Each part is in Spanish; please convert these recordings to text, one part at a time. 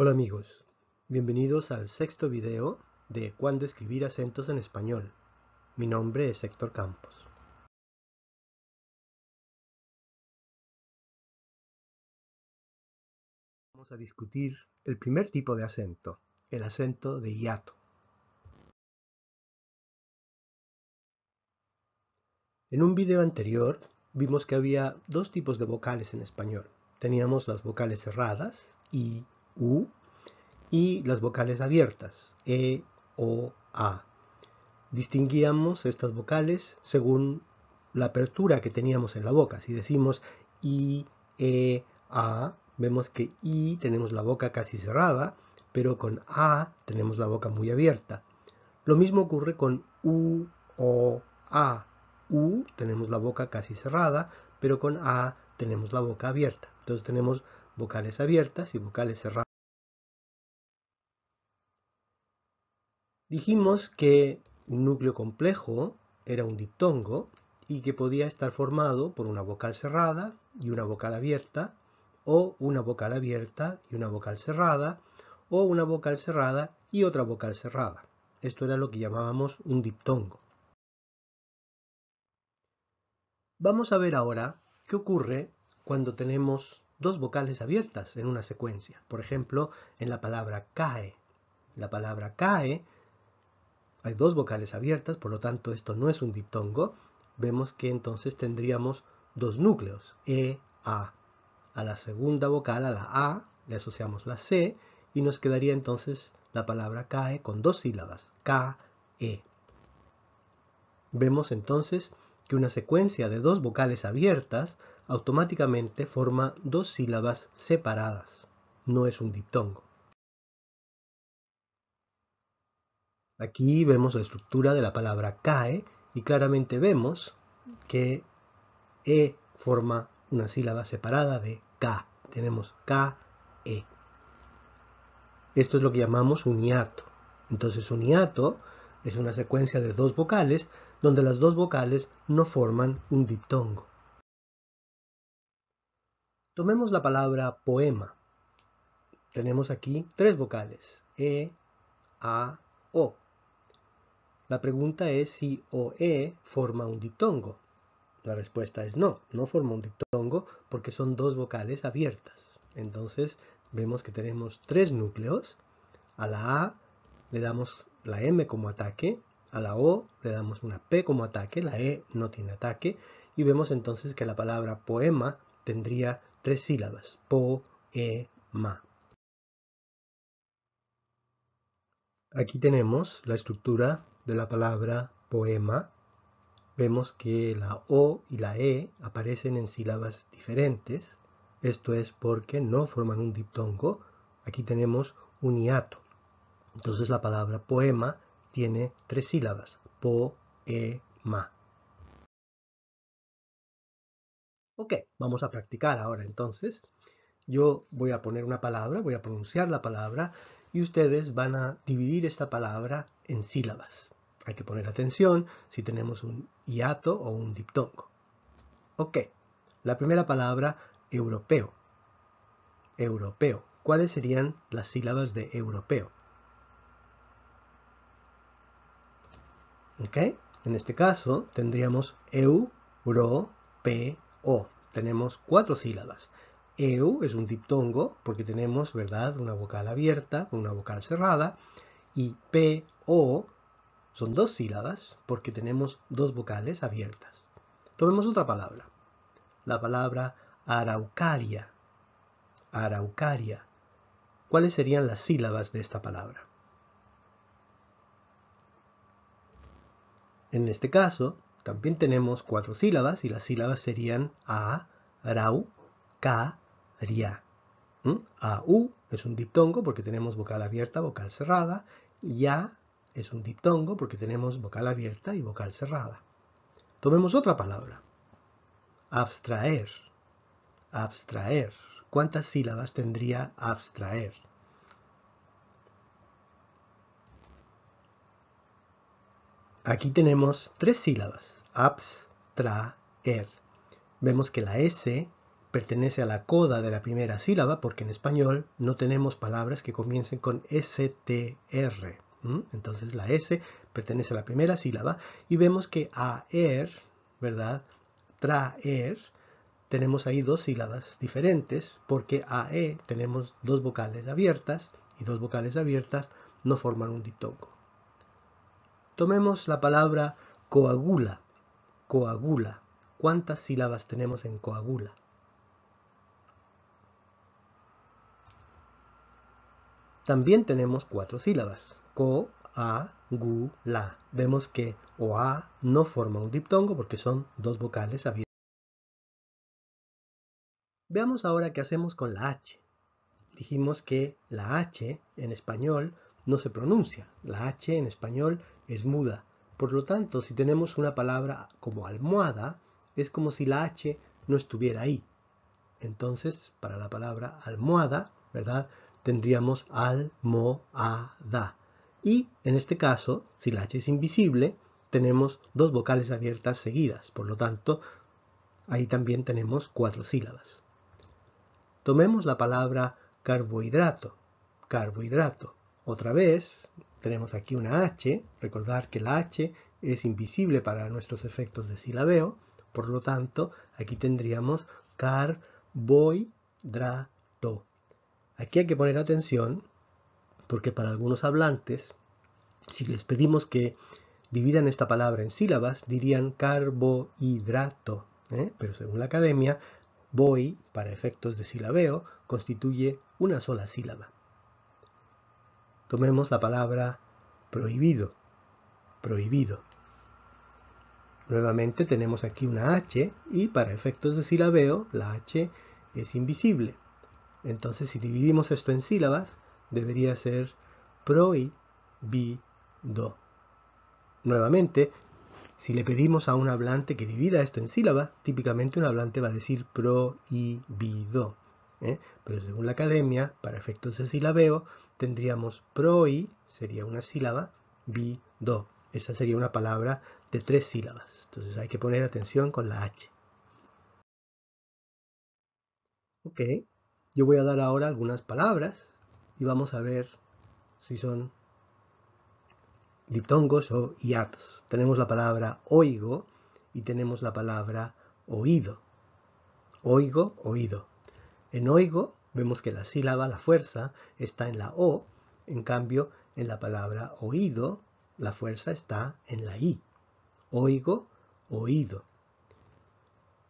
Hola amigos, bienvenidos al sexto video de Cuándo escribir acentos en español. Mi nombre es Héctor Campos. Vamos a discutir el primer tipo de acento, el acento de hiato. En un video anterior vimos que había dos tipos de vocales en español. Teníamos las vocales cerradas, I, U, y las vocales abiertas, E, O, A. Distinguíamos estas vocales según la apertura que teníamos en la boca. Si decimos I, E, A, vemos que I tenemos la boca casi cerrada, pero con A tenemos la boca muy abierta. Lo mismo ocurre con U, O, A. U tenemos la boca casi cerrada, pero con A tenemos la boca abierta. Entonces tenemos vocales abiertas y vocales cerradas. Dijimos que un núcleo complejo era un diptongo y que podía estar formado por una vocal cerrada y una vocal abierta, o una vocal abierta y una vocal cerrada, o una vocal cerrada y otra vocal cerrada. Esto era lo que llamábamos un diptongo. Vamos a ver ahora qué ocurre cuando tenemos dos vocales abiertas en una secuencia. Por ejemplo, en la palabra cae. La palabra cae hay dos vocales abiertas, por lo tanto esto no es un diptongo. Vemos que entonces tendríamos dos núcleos, E, A. A la segunda vocal, a la A, le asociamos la C y nos quedaría entonces la palabra cae con dos sílabas, K, E. Vemos entonces que una secuencia de dos vocales abiertas automáticamente forma dos sílabas separadas. No es un diptongo. Aquí vemos la estructura de la palabra cae y claramente vemos que E forma una sílaba separada de K. Tenemos K, E. Esto es lo que llamamos un hiato. Entonces un hiato es una secuencia de dos vocales donde las dos vocales no forman un diptongo. Tomemos la palabra poema. Tenemos aquí tres vocales, E, A, O. La pregunta es si OE forma un diptongo. La respuesta es no, no forma un diptongo porque son dos vocales abiertas. Entonces vemos que tenemos tres núcleos. A la A le damos la M como ataque, a la O le damos una P como ataque, la E no tiene ataque, y vemos entonces que la palabra poema tendría tres sílabas, po-e-ma. Aquí tenemos la estructura de la palabra poema. Vemos que la O y la E aparecen en sílabas diferentes. Esto es porque no forman un diptongo. Aquí tenemos un hiato. Entonces la palabra poema tiene tres sílabas, po-e-ma. Ok, vamos a practicar ahora entonces. Yo voy a poner una palabra, voy a pronunciar la palabra y ustedes van a dividir esta palabra en sílabas. Hay que poner atención si tenemos un hiato o un diptongo. Ok, la primera palabra, europeo. Europeo. ¿Cuáles serían las sílabas de europeo? Ok, en este caso tendríamos eu, ro, pe, o. Tenemos cuatro sílabas. Eu es un diptongo porque tenemos, ¿verdad?, una vocal abierta con una vocal cerrada. Y pe, o son dos sílabas porque tenemos dos vocales abiertas. Tomemos otra palabra. La palabra araucaria. Araucaria. ¿Cuáles serían las sílabas de esta palabra? En este caso, también tenemos cuatro sílabas y las sílabas serían a, rau, ca, ria. A-u es un diptongo porque tenemos vocal abierta, vocal cerrada. Ya es un diptongo porque tenemos vocal abierta y vocal cerrada. Tomemos otra palabra. Abstraer. Abstraer. ¿Cuántas sílabas tendría abstraer? Aquí tenemos tres sílabas, abstraer. Vemos que la S pertenece a la coda de la primera sílaba, porque en español no tenemos palabras que comiencen con STR. Entonces la S pertenece a la primera sílaba y vemos que aer, ¿verdad? Traer, tenemos ahí dos sílabas diferentes porque AE tenemos dos vocales abiertas y dos vocales abiertas no forman un diptongo. Tomemos la palabra coagula. Coagula. ¿Cuántas sílabas tenemos en coagula? También tenemos cuatro sílabas. Co-a-gu-la. Vemos que OA no forma un diptongo porque son dos vocales abiertas. Veamos ahora qué hacemos con la H. Dijimos que la H en español no se pronuncia. La H en español es muda. Por lo tanto, si tenemos una palabra como almohada, es como si la H no estuviera ahí. Entonces, para la palabra almohada, ¿verdad? Tendríamos almohada. Y en este caso, si la H es invisible, tenemos dos vocales abiertas seguidas. Por lo tanto, ahí también tenemos cuatro sílabas. Tomemos la palabra carbohidrato. Carbohidrato. Otra vez, tenemos aquí una H. Recordar que la H es invisible para nuestros efectos de silabeo. Por lo tanto, aquí tendríamos carbohidrato. Aquí hay que poner atención porque para algunos hablantes, si les pedimos que dividan esta palabra en sílabas, dirían carbohidrato. Pero según la academia, boi, para efectos de silabeo, constituye una sola sílaba. Tomemos la palabra prohibido. Prohibido. Nuevamente tenemos aquí una H y para efectos de silabeo la H es invisible. Entonces si dividimos esto en sílabas debería ser prohibido. Nuevamente, si le pedimos a un hablante que divida esto en sílaba, típicamente un hablante va a decir prohibido. Pero según la academia, para efectos de silabeo, tendríamos proi, sería una sílaba, bido. Esa sería una palabra de 3 sílabas. Entonces hay que poner atención con la H. Ok, yo voy a dar ahora algunas palabras y vamos a ver si son diptongos o hiatos. Tenemos la palabra oigo y tenemos la palabra oído. Oigo, oído. En oigo vemos que la sílaba, la fuerza, está en la O. En cambio, en la palabra oído, la fuerza está en la I. Oigo, oído.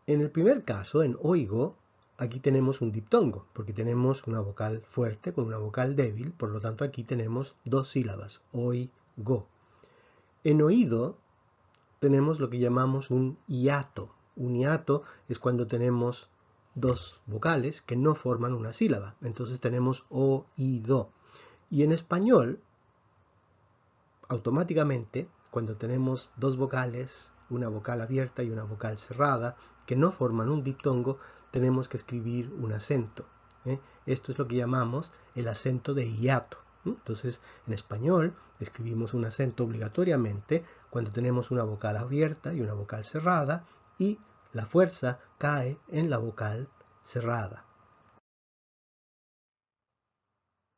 En el primer caso, en oigo, aquí tenemos un diptongo, porque tenemos una vocal fuerte con una vocal débil, por lo tanto aquí tenemos dos sílabas, oigo. En oído tenemos lo que llamamos un hiato. Un hiato es cuando tenemos dos vocales que no forman una sílaba. Entonces tenemos oído. Y en español, automáticamente, cuando tenemos dos vocales, una vocal abierta y una vocal cerrada, que no forman un diptongo, tenemos que escribir un acento. Esto es lo que llamamos el acento de hiato. Entonces, en español escribimos un acento obligatoriamente cuando tenemos una vocal abierta y una vocal cerrada y la fuerza cae en la vocal cerrada.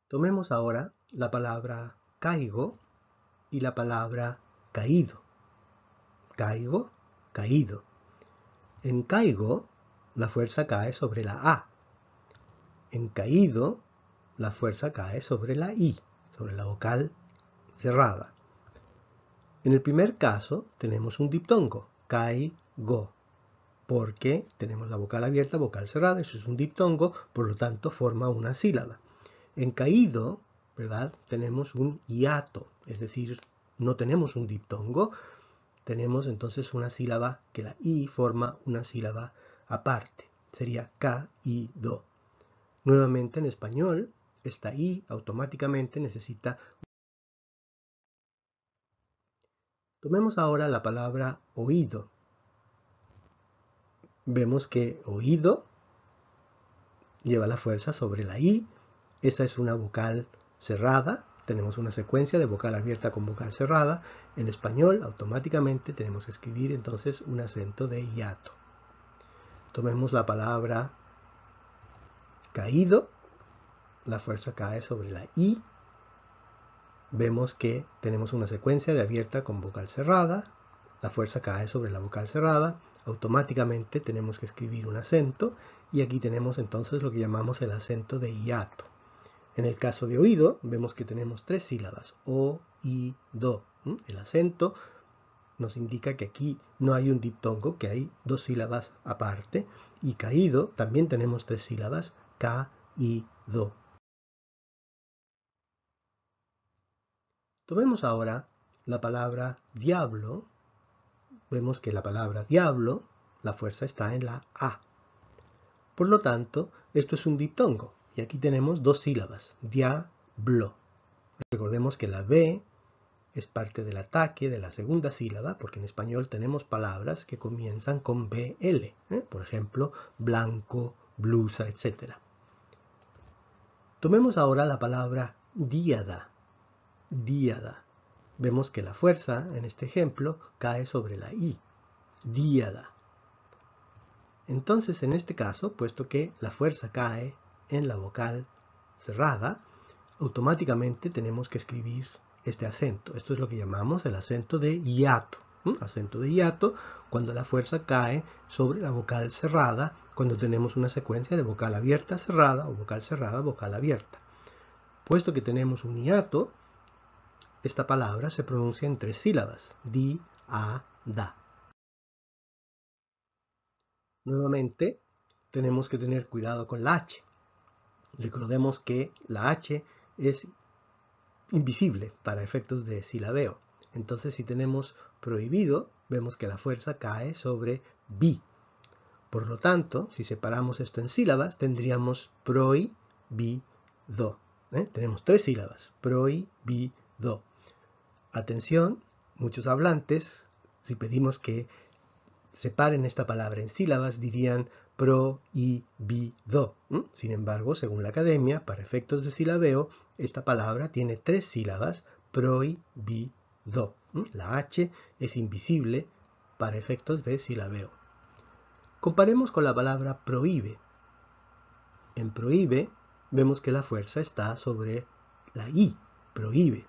Tomemos ahora la palabra caigo y la palabra caído. Caigo, caído. En caigo, la fuerza cae sobre la A. En caído, la fuerza cae sobre la I, sobre la vocal cerrada. En el primer caso tenemos un diptongo, caigo, porque tenemos la vocal abierta, vocal cerrada, eso es un diptongo, por lo tanto forma una sílaba. En caído, ¿verdad? Tenemos un hiato, es decir, no tenemos un diptongo, tenemos entonces una sílaba que la I forma una sílaba aparte, sería caído. Nuevamente en español, esta I automáticamente necesita. Tomemos ahora la palabra oído. Vemos que oído lleva la fuerza sobre la I. Esa es una vocal cerrada. Tenemos una secuencia de vocal abierta con vocal cerrada. En español, automáticamente tenemos que escribir entonces un acento de hiato. Tomemos la palabra caído, la fuerza cae sobre la I. Vemos que tenemos una secuencia de abierta con vocal cerrada, la fuerza cae sobre la vocal cerrada, automáticamente tenemos que escribir un acento y aquí tenemos entonces lo que llamamos el acento de hiato. En el caso de oído, vemos que tenemos tres sílabas, o, i, do. El acento nos indica que aquí no hay un diptongo, que hay dos sílabas aparte, y caído también tenemos tres sílabas, ca, i, do. Tomemos ahora la palabra diablo. Vemos que la palabra diablo, la fuerza está en la A. Por lo tanto, esto es un diptongo. Y aquí tenemos dos sílabas, diablo. Recordemos que la B es parte del ataque de la segunda sílaba, porque en español tenemos palabras que comienzan con BL. Por ejemplo, blanco, blusa, etc. Tomemos ahora la palabra díada. Díada. Vemos que la fuerza, en este ejemplo, cae sobre la I. Díada. Entonces, en este caso, puesto que la fuerza cae en la vocal cerrada, automáticamente tenemos que escribir este acento. Esto es lo que llamamos el acento de hiato. Acento de hiato cuando la fuerza cae sobre la vocal cerrada, cuando tenemos una secuencia de vocal abierta, cerrada, o vocal cerrada, vocal abierta. Puesto que tenemos un hiato, esta palabra se pronuncia en tres sílabas, di, a, da. Nuevamente, tenemos que tener cuidado con la H. Recordemos que la H es invisible para efectos de silabeo. Entonces, si tenemos prohibido, vemos que la fuerza cae sobre bi. Por lo tanto, si separamos esto en sílabas, tendríamos prohibido. Tenemos tres sílabas, prohibido. Atención, muchos hablantes, si pedimos que separen esta palabra en sílabas, dirían prohibido. Sin embargo, según la academia, para efectos de silabeo, esta palabra tiene tres sílabas, prohibido. La H es invisible para efectos de silabeo. Comparemos con la palabra prohíbe. En prohíbe vemos que la fuerza está sobre la I, prohíbe.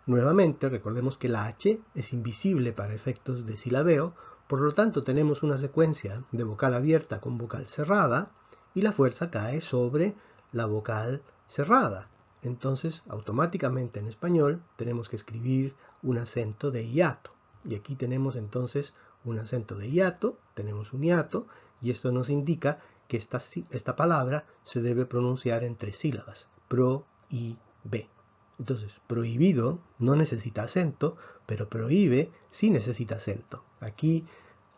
Nuevamente, recordemos que la H es invisible para efectos de silabeo, por lo tanto tenemos una secuencia de vocal abierta con vocal cerrada y la fuerza cae sobre la vocal cerrada. Entonces, automáticamente en español tenemos que escribir un acento de hiato. Y aquí tenemos entonces un acento de hiato, tenemos un hiato, y esto nos indica que esta palabra se debe pronunciar en tres sílabas, pro-i-be. Entonces, prohibido no necesita acento, pero prohíbe sí necesita acento. Aquí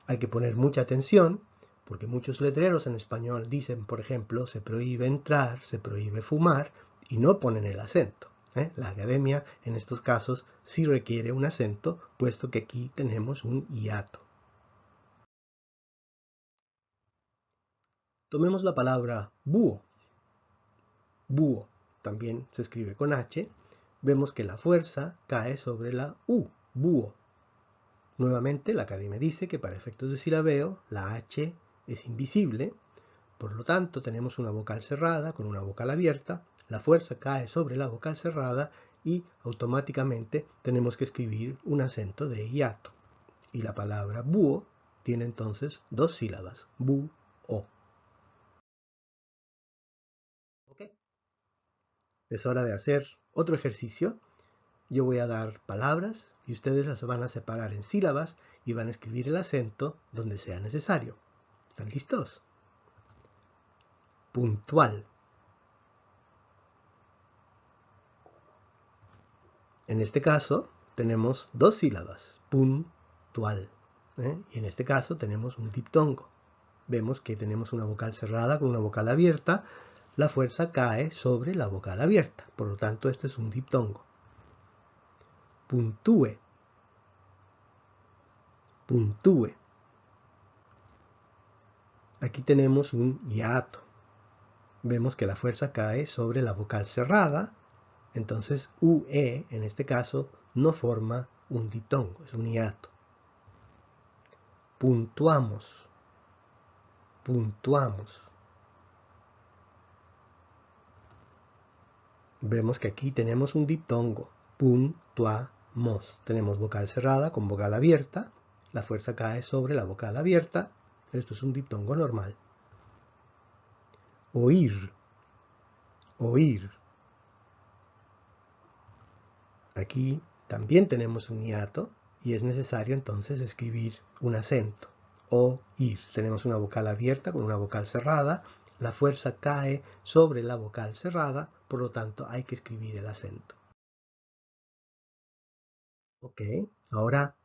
hay que poner mucha atención, porque muchos letreros en español dicen, por ejemplo, se prohíbe entrar, se prohíbe fumar, y no ponen el acento. La academia, en estos casos, sí requiere un acento, puesto que aquí tenemos un hiato. Tomemos la palabra búho. Búho también se escribe con H. Vemos que la fuerza cae sobre la U, búho. Nuevamente, la academia dice que para efectos de silabeo, la H es invisible, por lo tanto tenemos una vocal cerrada con una vocal abierta, la fuerza cae sobre la vocal cerrada y automáticamente tenemos que escribir un acento de hiato. Y la palabra búho tiene entonces dos sílabas, bu-o. ¿Okay? Es hora de hacer otro ejercicio. Yo voy a dar palabras y ustedes las van a separar en sílabas y van a escribir el acento donde sea necesario. ¿Están listos? Puntual. En este caso tenemos dos sílabas, puntual. Y en este caso tenemos un diptongo. Vemos que tenemos una vocal cerrada con una vocal abierta. La fuerza cae sobre la vocal abierta. Por lo tanto, este es un diptongo. Puntúe. Puntúe. Aquí tenemos un hiato. Vemos que la fuerza cae sobre la vocal cerrada. Entonces, UE, en este caso, no forma un diptongo, es un hiato. Puntuamos. Puntuamos. Vemos que aquí tenemos un diptongo. Puntuamos. Tenemos vocal cerrada con vocal abierta. La fuerza cae sobre la vocal abierta. Esto es un diptongo normal. Oír. Oír. Aquí también tenemos un hiato y es necesario entonces escribir un acento. Oír. Tenemos una vocal abierta con una vocal cerrada. La fuerza cae sobre la vocal cerrada, por lo tanto hay que escribir el acento. Ok, ahora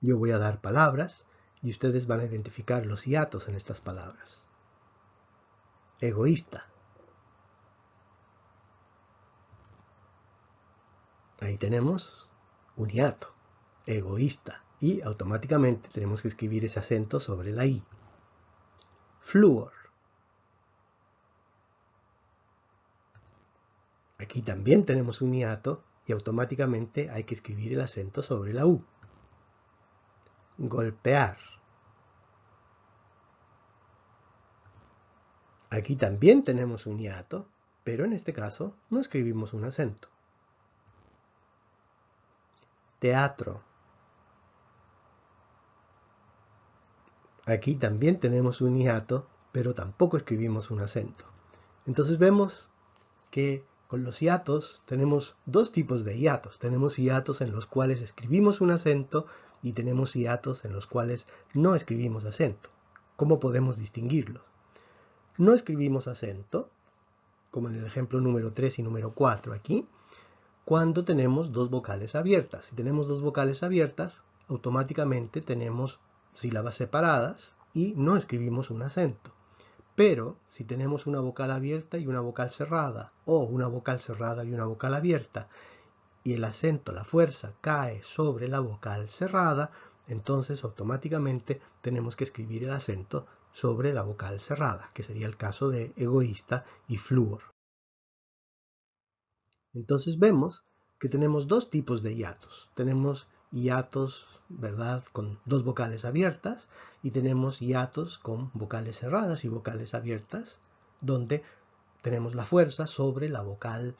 yo voy a dar palabras y ustedes van a identificar los hiatos en estas palabras. Egoísta. Ahí tenemos un hiato. Egoísta. Y automáticamente tenemos que escribir ese acento sobre la I. Flúor. Aquí también tenemos un hiato y automáticamente hay que escribir el acento sobre la U. Golpear. Aquí también tenemos un hiato, pero en este caso no escribimos un acento. Teatro. Aquí también tenemos un hiato, pero tampoco escribimos un acento. Entonces vemos que con los hiatos tenemos dos tipos de hiatos. Tenemos hiatos en los cuales escribimos un acento y tenemos hiatos en los cuales no escribimos acento. ¿Cómo podemos distinguirlos? No escribimos acento, como en el ejemplo número 3 y número 4 aquí, cuando tenemos dos vocales abiertas. Si tenemos dos vocales abiertas, automáticamente tenemos sílabas separadas y no escribimos un acento. Pero si tenemos una vocal abierta y una vocal cerrada, o una vocal cerrada y una vocal abierta, y el acento, la fuerza, cae sobre la vocal cerrada, entonces automáticamente tenemos que escribir el acento sobre la vocal cerrada, que sería el caso de egoísta y flúor. Entonces vemos que tenemos dos tipos de hiatos. Tenemos hiatos, ¿verdad?, con dos vocales abiertas y tenemos hiatos con vocales cerradas y vocales abiertas, donde tenemos la fuerza sobre la vocal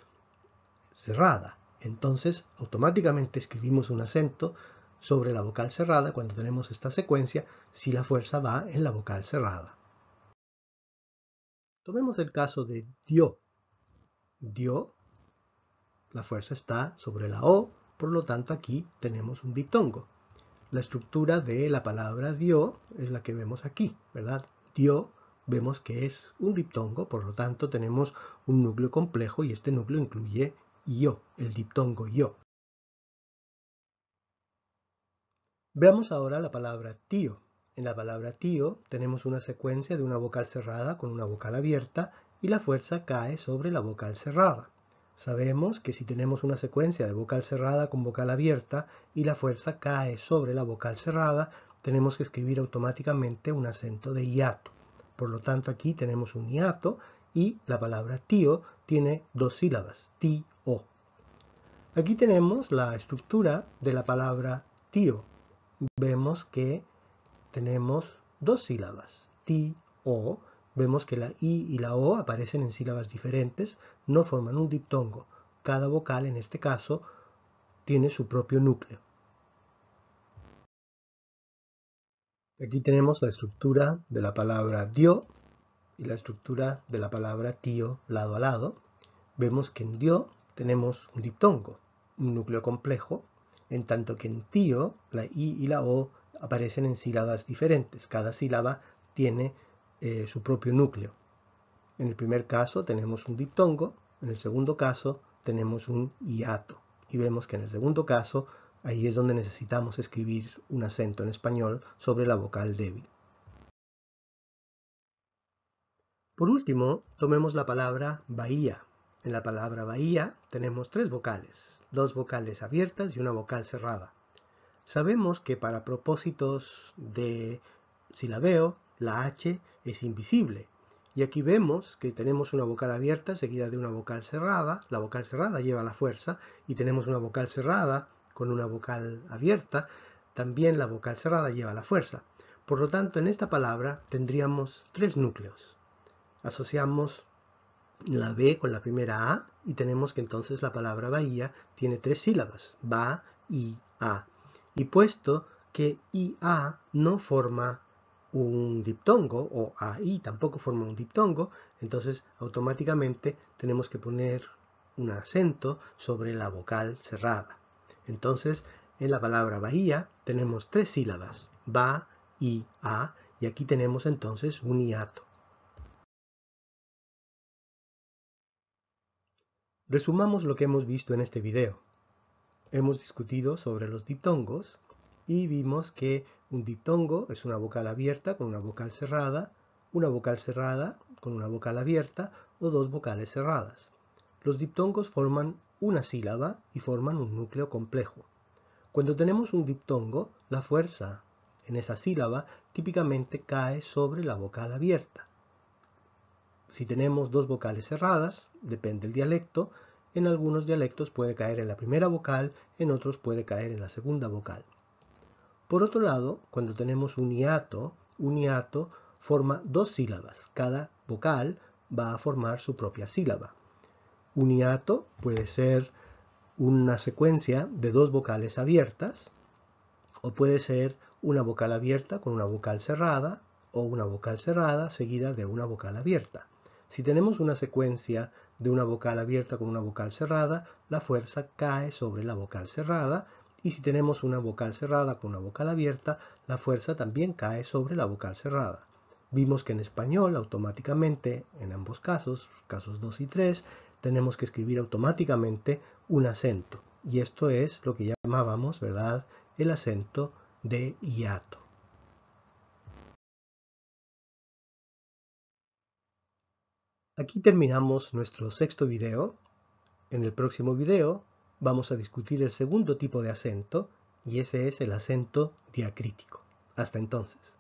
cerrada. Entonces, automáticamente escribimos un acento sobre la vocal cerrada cuando tenemos esta secuencia si la fuerza va en la vocal cerrada. Tomemos el caso de dio. Dio, la fuerza está sobre la O, por lo tanto aquí tenemos un diptongo. La estructura de la palabra dio es la que vemos aquí, ¿verdad? Dio, vemos que es un diptongo, por lo tanto tenemos un núcleo complejo y este núcleo incluye yo, el diptongo yo. Veamos ahora la palabra tío. En la palabra tío tenemos una secuencia de una vocal cerrada con una vocal abierta y la fuerza cae sobre la vocal cerrada. Sabemos que si tenemos una secuencia de vocal cerrada con vocal abierta y la fuerza cae sobre la vocal cerrada, tenemos que escribir automáticamente un acento de hiato. Por lo tanto, aquí tenemos un hiato y la palabra tío tiene dos sílabas, tío. Aquí tenemos la estructura de la palabra tío. Vemos que tenemos dos sílabas, ti, o. Vemos que la i y la o aparecen en sílabas diferentes, no forman un diptongo. Cada vocal, en este caso, tiene su propio núcleo. Aquí tenemos la estructura de la palabra dio y la estructura de la palabra tío lado a lado. Vemos que en dio tenemos un diptongo, un núcleo complejo, en tanto que en tío la i y la o aparecen en sílabas diferentes. Cada sílaba tiene su propio núcleo. En el primer caso tenemos un diptongo, en el segundo caso tenemos un hiato. Y vemos que en el segundo caso, ahí es donde necesitamos escribir un acento en español sobre la vocal débil. Por último, tomemos la palabra bahía. En la palabra bahía tenemos tres vocales, dos vocales abiertas y una vocal cerrada. Sabemos que para propósitos de silabeo, la H es invisible. Y aquí vemos que tenemos una vocal abierta seguida de una vocal cerrada. La vocal cerrada lleva la fuerza y tenemos una vocal cerrada con una vocal abierta. También la vocal cerrada lleva la fuerza. Por lo tanto, en esta palabra tendríamos tres núcleos. Asociamos la B con la primera A y tenemos que entonces la palabra Bahía tiene 3 sílabas, Ba, I, A. Y puesto que IA no forma un diptongo o AI tampoco forma un diptongo, entonces automáticamente tenemos que poner un acento sobre la vocal cerrada. Entonces en la palabra Bahía tenemos 3 sílabas, Ba, I, A, y aquí tenemos entonces un hiato. Resumamos lo que hemos visto en este video. Hemos discutido sobre los diptongos y vimos que un diptongo es una vocal abierta con una vocal cerrada con una vocal abierta o dos vocales cerradas. Los diptongos forman una sílaba y forman un núcleo complejo. Cuando tenemos un diptongo, la fuerza en esa sílaba típicamente cae sobre la vocal abierta. Si tenemos dos vocales cerradas, depende del dialecto, en algunos dialectos puede caer en la primera vocal, en otros puede caer en la segunda vocal. Por otro lado, cuando tenemos un hiato forma dos sílabas. Cada vocal va a formar su propia sílaba. Un hiato puede ser una secuencia de dos vocales abiertas, o puede ser una vocal abierta con una vocal cerrada, o una vocal cerrada seguida de una vocal abierta. Si tenemos una secuencia de una vocal abierta con una vocal cerrada, la fuerza cae sobre la vocal cerrada, y si tenemos una vocal cerrada con una vocal abierta, la fuerza también cae sobre la vocal cerrada. Vimos que en español automáticamente, en ambos casos 2 y 3, tenemos que escribir automáticamente un acento. Y esto es lo que llamábamos, ¿verdad?, el acento de hiato. Aquí terminamos nuestro sexto video. En el próximo video vamos a discutir el segundo tipo de acento y ese es el acento diacrítico. Hasta entonces.